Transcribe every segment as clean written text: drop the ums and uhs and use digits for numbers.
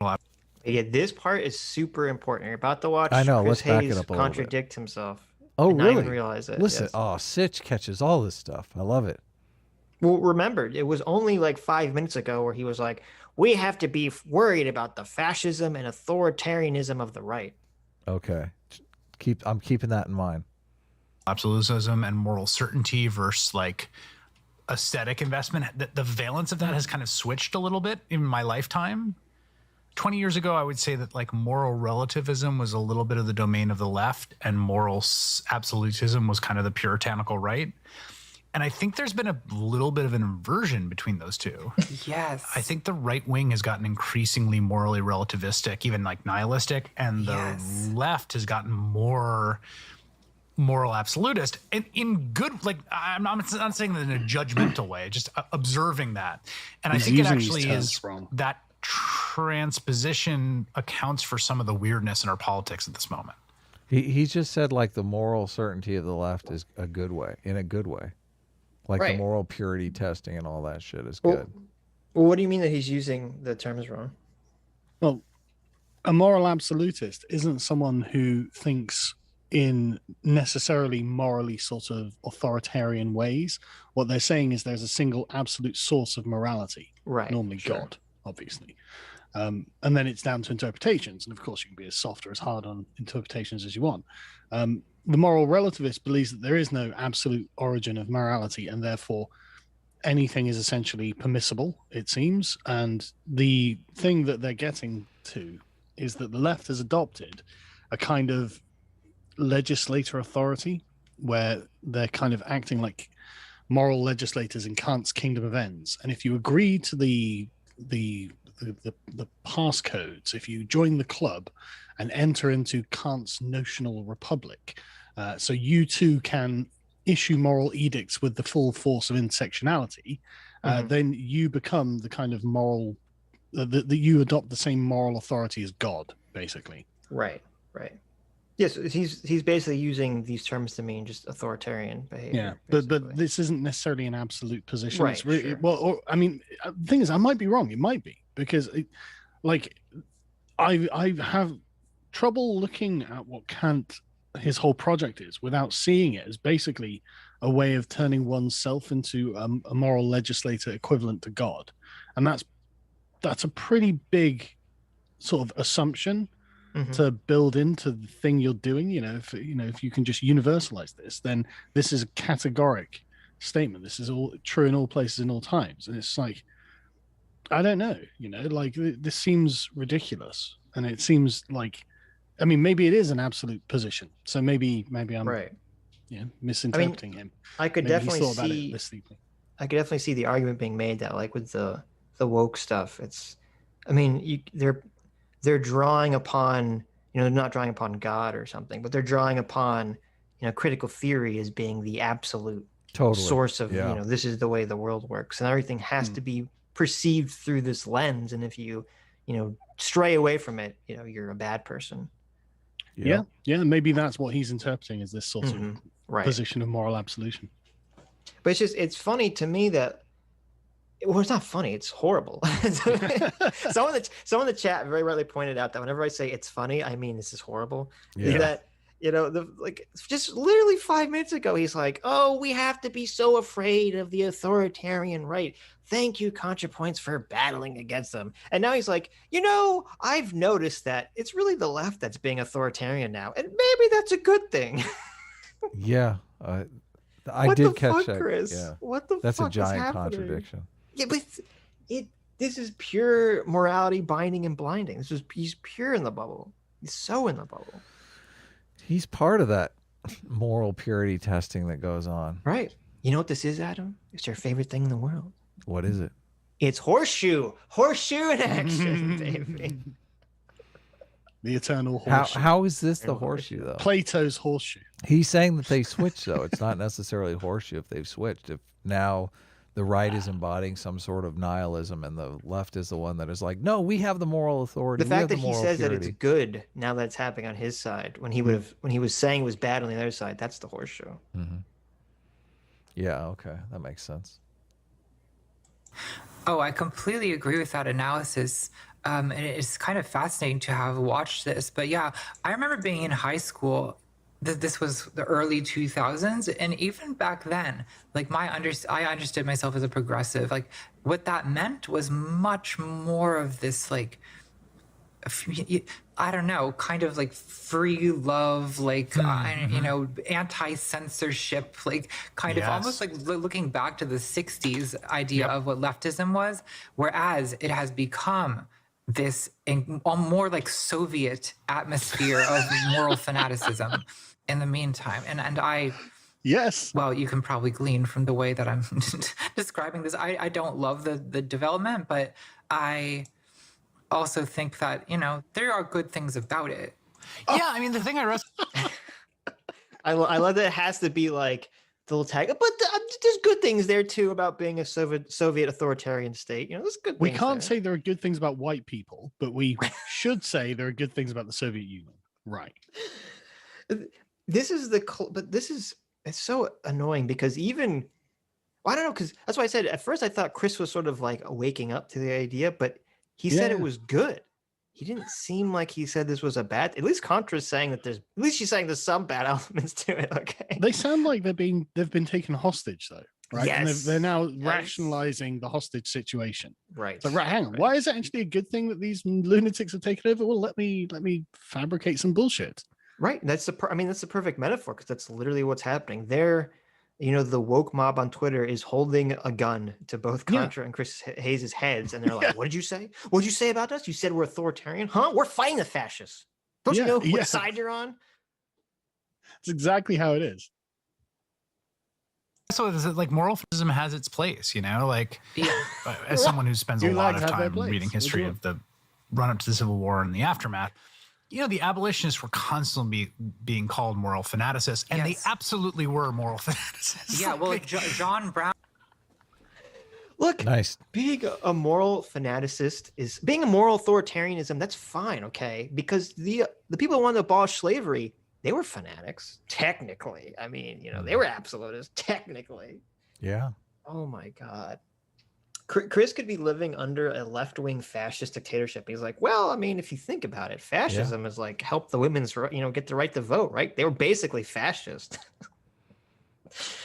Well, Yeah, this part is super important. You're about to I watch know. Chris Let's back it Hayes up a little bit. contradict himself Oh, and not even really? realize it. Listen. Yes. Oh, Sitch catches all this stuff. I love it. Well, remember, it was only like 5 minutes ago where he was like, "We have to be worried about the fascism and authoritarianism of the right." Okay. I'm keeping that in mind. absolutism and moral certainty versus like aesthetic investment. The valence of that has kind of switched a little bit in my lifetime. 20 years ago, I would say that like moral relativism was a little bit of the domain of the left, and moral absolutism was kind of the puritanical right. And I think there's been a little bit of an inversion between those two. Yes. I think the right wing has gotten increasingly morally relativistic, even like nihilistic, and the left has gotten more moral absolutist. And in good, like I'm not saying that in a judgmental way, just observing that. And He's I think it using actually these terms is wrong. that transposition accounts for some of the weirdness in our politics at this moment. He just said like the moral certainty of the left is a good way, in a good way. Like the Right. moral purity testing and all that shit is Well, good. well, what do you mean that he's using the terms wrong? Well, a moral absolutist isn't someone who thinks in necessarily morally sort of authoritarian ways. What they're saying is there's a single absolute source of morality, Right. normally sure. God, obviously. And then it's down to interpretations. And of course, you can be as soft or as hard on interpretations as you want. The moral relativist believes that there is no absolute origin of morality, and therefore anything is essentially permissible, it seems. And the thing that they're getting to is that the left has adopted a kind of legislator authority where they're kind of acting like moral legislators in Kant's kingdom of ends. And if you agree to the passcodes, if you join the club and enter into Kant's notional republic, so you too can issue moral edicts with the full force of intersectionality, then you become the kind of moral that you adopt the same moral authority as God, basically. Right. Right. Yes, he's basically using these terms to mean just authoritarian behavior. But basically. this isn't necessarily an absolute position. Right, It's really, sure. well, or, I mean, the thing is, I might be wrong. It might be because, I have trouble looking at what Kant his whole project is without seeing it as basically a way of turning oneself into a moral legislator equivalent to God, and that's a pretty big sort of assumption to build into the thing you're doing. If you can just universalize this, then this is a categoric statement. This is all true in all places in all times. And it's like, I don't know, like this seems ridiculous. And it seems like, I mean, maybe it is an absolute position. So maybe I'm right. misinterpreting him. I could Maybe he's definitely thought about it see. this deeply. I could definitely see the argument being made that, like with the woke stuff, I mean, they're drawing upon, they're not drawing upon God or something, but they're drawing upon, critical theory as being the absolute source of, this is the way the world works, and everything has to be perceived through this lens. And if you, stray away from it, you're a bad person. Yeah. Maybe that's what he's interpreting as this sort of Right. position of moral absolution. But it's funny to me that, well, it's not funny, it's horrible. Someone in the chat very rightly pointed out that whenever I say it's funny, I mean this is horrible. Yeah. Is that, just literally 5 minutes ago, he's like, oh, we have to be so afraid of the authoritarian right. Thank you, ContraPoints, for battling against them. And now he's like, I've noticed that it's really the left that's being authoritarian now, and maybe that's a good thing. Yeah. I What did the catch fuck, that. Chris? Yeah. What the That's fuck a giant is happening? contradiction. Yeah, but this is pure morality binding and blinding. He's pure in the bubble. He's so in the bubble. He's part of that moral purity testing that goes on. Right. You know what this is, Adam? It's your favorite thing in the world. What is it? It's horseshoe. Horseshoe in action, baby. The eternal horseshoe. How is this the horseshoe, though? Plato's horseshoe. He's saying that they switched, though. It's not necessarily horseshoe if they've switched. If now the right is embodying some sort of nihilism and the left is the one that is like, no, we have the moral authority. The fact that he says that it's good now that it's happening on his side, when he was saying it was bad on the other side, that's the horseshoe. Yeah, okay. That makes sense. Oh, I completely agree with that analysis. It's kind of fascinating to have watched this. But yeah, I remember being in high school. This was the early 2000s, and even back then, like I understood myself as a progressive. Like what that meant was much more of this, like, I don't know, kind of like free love, like anti-censorship, like kind of almost like looking back to the 60s idea of what leftism was, whereas it has become this more like Soviet atmosphere of moral fanaticism in the meantime. And I, Yes. well, you can probably glean from the way that I'm describing this. I don't love the development, but I also think that, there are good things about it. Yeah, I mean, the thing I love that it has to be like the little tag, but there's good things there too about being a Soviet authoritarian state. There's good. We things can't there. say there are good things about white people, but we should say there are good things about the Soviet Union. Right. This is it's so annoying because even, I don't know, because that's why I said at first I thought Chris was sort of like waking up to the idea, but he said it was good. He didn't seem like he said this was a bad. At least Contra's saying that at least she's saying there's some bad elements to it. Okay. They sound like they've been taken hostage though, right? Yes. And they're now rationalizing the hostage situation. Right. So hang on, why is it actually a good thing that these lunatics have taken over? Well, let me fabricate some bullshit. Right. That's the perfect metaphor because that's literally what's happening. The woke mob on Twitter is holding a gun to both Contra and Chris Hayes' heads, and they're like, "What did you say? What did you say about us? You said we're authoritarian, huh? We're fighting the fascists. Don't you know what side you're on?" That's exactly how it is. So is it like moral fanaticism has its place, like as someone who spends a lot of time reading history of the run up to the Civil War and the aftermath, the abolitionists were constantly being called moral fanaticists, and they absolutely were moral fanaticists. Yeah, well, John Brown. Look, nice. Being a moral fanaticist being a moral authoritarianism. That's fine, okay? Because the people who wanted to abolish slavery, they were fanatics, technically. I mean, they were absolutists, technically. Yeah. Oh my God. Chris could be living under a left-wing fascist dictatorship. He's like, well, I mean, if you think about it, fascism is like help the women's, get the right to vote, right? They were basically fascist.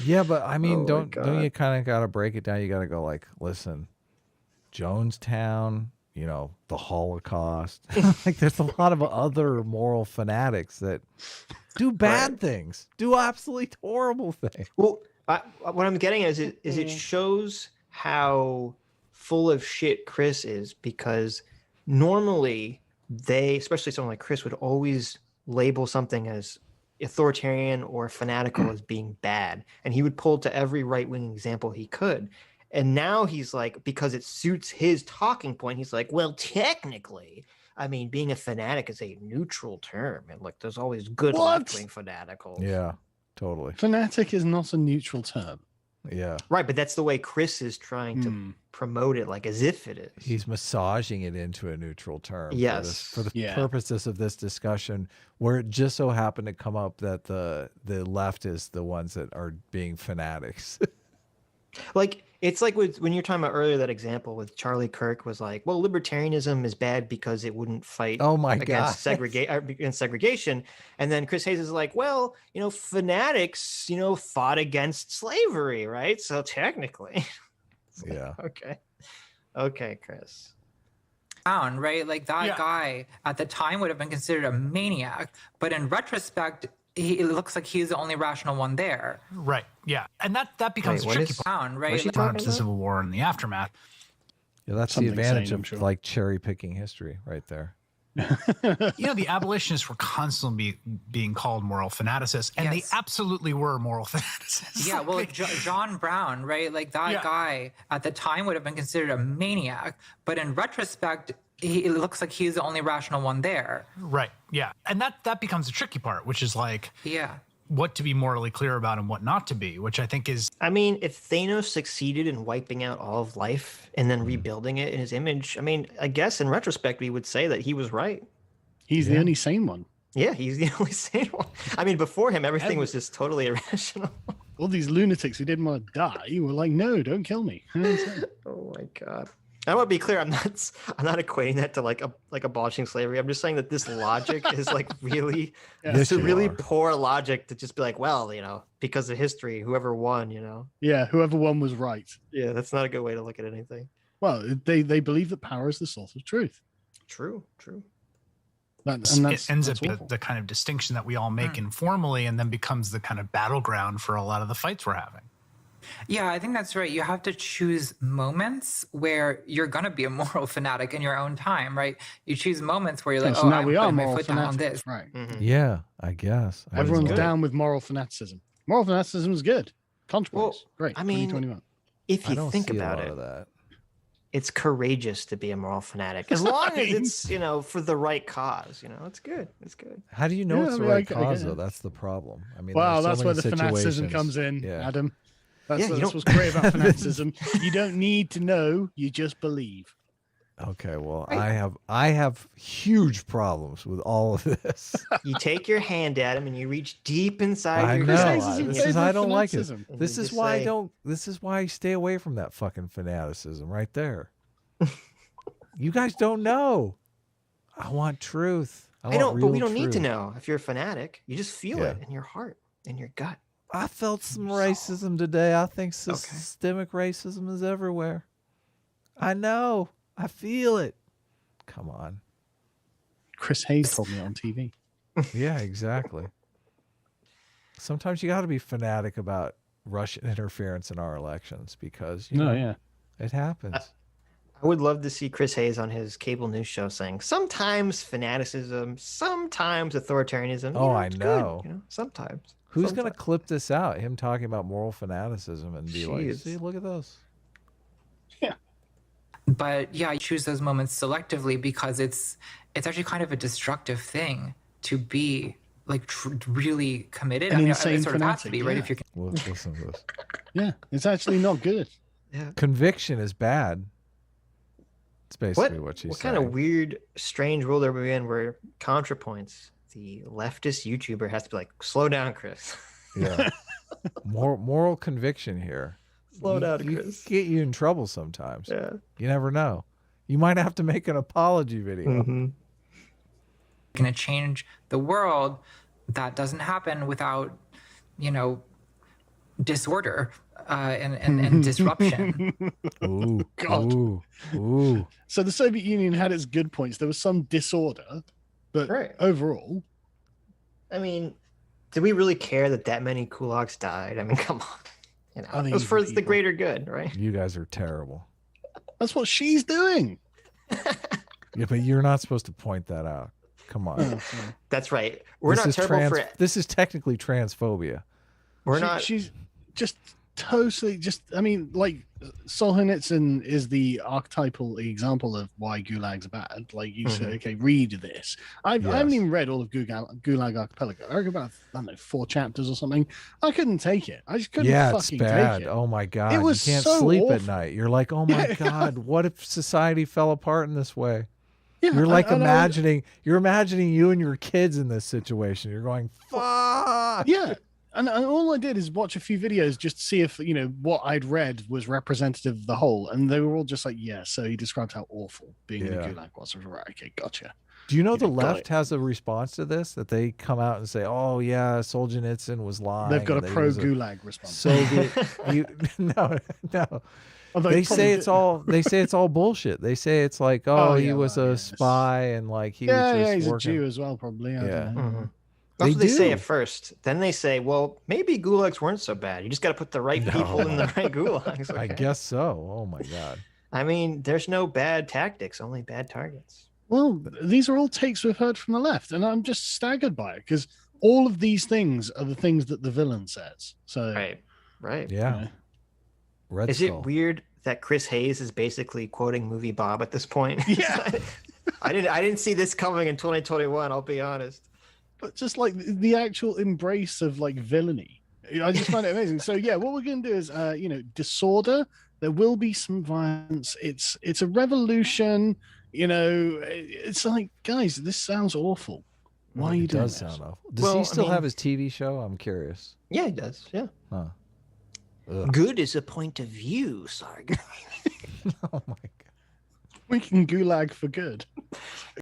Yeah, but I mean, don't you kind of got to break it down? You got to go like, listen, Jonestown, the Holocaust. Like, there's a lot of other moral fanatics that do bad things, do absolutely horrible things. Well, what I'm getting at is it shows how full of shit Chris is, because normally especially someone like Chris, would always label something as authoritarian or fanatical as being bad, and he would pull to every right-wing example he could. And now he's like, because it suits his talking point, he's like, well, technically, I mean, being a fanatic is a neutral term, and like there's always good left-wing fanaticals. Yeah, totally. Fanatic is not a neutral term. Yeah. Right, but that's the way Chris is trying to promote it, like as if it is. He's massaging it into a neutral term. Yes. For the purposes of this discussion, where it just so happened to come up that the left is the ones that are being fanatics. Like, it's like when you're talking about earlier, that example with Charlie Kirk was like, well, libertarianism is bad because it wouldn't fight against segregation. And then Chris Hayes is like, well, fanatics, fought against slavery, right? So technically. Yeah. Okay, Chris. Right? Like that guy at the time would have been considered a maniac, but in retrospect, it looks like he's the only rational one there. Right. Yeah. And that becomes a tricky part, right? Run up to the Civil War and the aftermath. Yeah, that's the advantage of like cherry picking history right there. The abolitionists were constantly being called moral fanaticists, and they absolutely were moral fanaticists. Yeah, well, John Brown, right? Like that guy at the time would have been considered a maniac, but in retrospect, it looks like he's the only rational one there. Right. Yeah. And that becomes a tricky part, which is like, what to be morally clear about and what not to be, which I think is... I mean, if Thanos succeeded in wiping out all of life and then rebuilding it in his image, I mean, I guess in retrospect, we would say that he was right. He's the only sane one. Yeah, he's the only sane one. I mean, before him, everything was just totally irrational. All these lunatics who didn't want to die were like, no, don't kill me. Oh my God. I want to be clear. I'm not equating that to like abolishing slavery. I'm just saying that this logic is like really, it's a really poor logic to just be like, well, because of history, whoever won, Yeah, whoever won was right. Yeah, that's not a good way to look at anything. Well, they believe that power is the source of truth. True. It ends up being the kind of distinction that we all make informally, and then becomes the kind of battleground for a lot of the fights we're having. Yeah, I think that's right. You have to choose moments where you're going to be a moral fanatic in your own time, right? You choose moments where you're like, so now I'm we are putting my moral foot down on fanatics, this. right? Mm-hmm. Yeah, I guess. Everyone's down with moral fanaticism. Moral fanaticism is good. Consequence, great. I mean, 2021. If I you don't think see about a lot it, of that. it's courageous to be a moral fanatic as long as it's for the right cause. It's good. It's good. How do you know it's the right cause, though? That's the problem. I mean, wow, there's so that's many where the fanaticism situations. comes in, Adam. That's Yeah, what's great about fanaticism. You don't need to know; you just believe. Okay, well, Right. I have huge problems with all of this. You take your hand at him and you reach deep inside I your know. gut. This is I don't like it. fanaticism. This is just why I say- don't. This is why I stay away from that fucking fanaticism right there. You guys don't know. I want truth. I don't, but we don't need to truth. know if you're a fanatic. You just feel it in your heart, in your gut. I felt some racism today. I think systemic racism is everywhere. I know. I feel it. Come on. Chris Hayes told me on TV. Yeah, exactly. Sometimes you got to be fanatic about Russian interference in our elections because it happens. I would love to see Chris Hayes on his cable news show saying sometimes fanaticism, sometimes authoritarianism. Oh, I it's know. Good, sometimes. Who's going to clip this out? Him talking about moral fanaticism and be like, Jeez. see, look at those. Yeah. But yeah, I choose those moments selectively because it's actually kind of a destructive thing to be like really committed. An I mean, insane it sort of has to fanatic, be, right? yeah. If you're Well, listen to this. Yeah, it's actually not good. Yeah. Conviction is bad. It's basically what she's What saying. kind of weird, strange world are we in where ContraPoints, the leftist YouTuber, has to be like, slow down, Chris. Yeah. Moral conviction here. Slow down, You Chris. get you in trouble sometimes. Yeah. You never know. You might have to make an apology video. Mm-hmm. going to change the world, that doesn't happen without, disorder and disruption. Ooh, God. ooh. So the Soviet Union had its good points. There was some disorder, but Right. overall, I mean, did we really care that many Kulags died? I mean, come on. I think it was for evil the people. greater good, right? You guys are terrible. that's what she's doing. Yeah, but you're not supposed to point that out. Come on. Oh, That's right. We're This not is terrible for it. This is technically transphobia. We're not. She's just totally I mean, like Solzhenitsyn is the archetypal example of why gulags are bad. Like you say, okay, read this. I haven't even read all of Gulag Archipelago. I read about 4 chapters or something. I couldn't take it. I just couldn't fucking it's bad. take it. Oh my god. It was you can't so sleep at awful. night. You're like, oh my god, what if society fell apart in this way? Yeah, You're like I know. you're imagining you and your kids in this situation. You're going, fuck. Yeah. And all I did is watch a few videos just to see if, what I'd read was representative of the whole. And they were all just like, yeah, so he described how awful being in the Gulag was. I was right, okay, gotcha. Do you know the got left it. has a response to this? That they come out and say, oh yeah, Solzhenitsyn was lying. They've got a and that he was pro-Gulag response. Soviet. No. Although They probably say did. it's all. They say it's all bullshit. They say it's like, Oh, he yeah, was well, a yes. spy and like he Yeah, was just he's working. a Jew as well, probably. I Yeah. don't know. Mhm. That's They what they say do. at first. Then they say, well, maybe gulags weren't so bad. You just got to put the right people in the right gulags. I okay? guess so. Oh my god. I mean, there's no bad tactics, only bad targets. Well, these are all takes we've heard from the left, and I'm just staggered by it because all of these things are the things that the villain says. So, Right. Yeah. know. Red Is Skull. it weird that Chris Hayes is basically quoting Movie Bob at this point? Yeah. I didn't see this coming in 2021, I'll be honest. but just like the actual embrace of like villainy, I just find it amazing. So yeah, what we're going to do is, disorder. There will be some violence. It's a revolution. It's like, guys, this sounds awful. Why are you It doing does this? sound awful. Does Well, he I still mean- have his TV show? I'm curious. Yeah, he does. Yeah. Huh. Ugh. Good is a point of view, Sargon. Oh my god. making Gulag for good.